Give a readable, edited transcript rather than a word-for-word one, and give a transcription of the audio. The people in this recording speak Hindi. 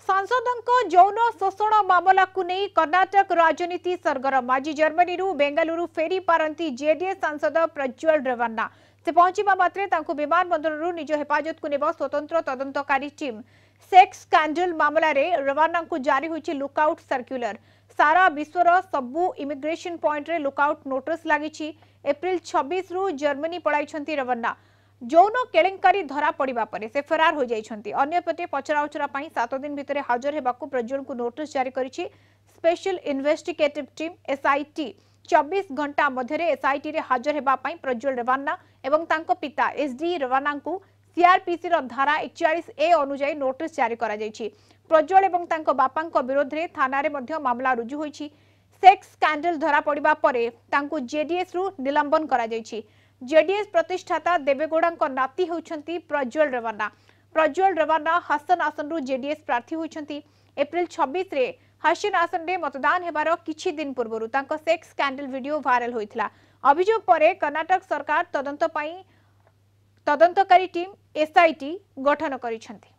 सांसदों यौन शोषण मामला को नहीं कर्नाटक राजनीति सरगरम। आज जर्मनी बेंगलुरु फेरी पारती जेडीएस सांसद प्रज्वल रेवन्ना। से पहुंचा मात्रे विमान बंदर निज हेफाजत को नेब स्वतंत्र तदंतकारी टीम। सेक्स स्कैंडल मामला रे रेवन्ना को जारी होइछि लुकआउट सर्क्युलर। सारा विश्वर सबु इमिग्रेशन पॉइंट रे लुकआउट नोटिस लागिछि। एप्रिल 26 रु जर्मनी पळाइछंती रेवन्ना। यौन केलेंकारी धरा पड़ा पर से फरार हो जाइछंती। अन्यपटे पचराउचरा 7 दिन भितर हाजर हेबाकू प्रज्वल को नोटिस जारी करिछि स्पेशल इन्वेस्टिगेटिव टीम एसआईटी। 24 घंटा मध्य एसआईटी रे हाजर हेबा पई प्रज्वल रेवन्ना एवं तांको पिता एसडी रेवन्ना को सीआरपीसी रो धारा 41A अनुसार नोटिस जारी करा जाइछि। प्रज्वल एवं तांको बापांको विरोध रे थाना रे मध्य मामला रुजु होइछि। सेक्स स्कैंडल धरा पड़ा पर तांको जेडीएस रु निलंबन करा जाइछि। जेडीएस प्रतिष्ठाता देवेगौड़ा नाती होउछंती प्रज्वल रेवन्ना। प्रज्वल रेवन्ना हासन आसन रु जेडीएस प्रार्थी होउछंती। एप्रिल 26 रे हासन आसन रे मतदान हेबार किछि दिन पूर्वरु तांको सेक्स स्कैंडल वीडियो वायरल होइथिला। अभियोग परे कर्नाटक सरकार तदंत पई तदंतकारी टीम एसआईटी गठन करिसंती।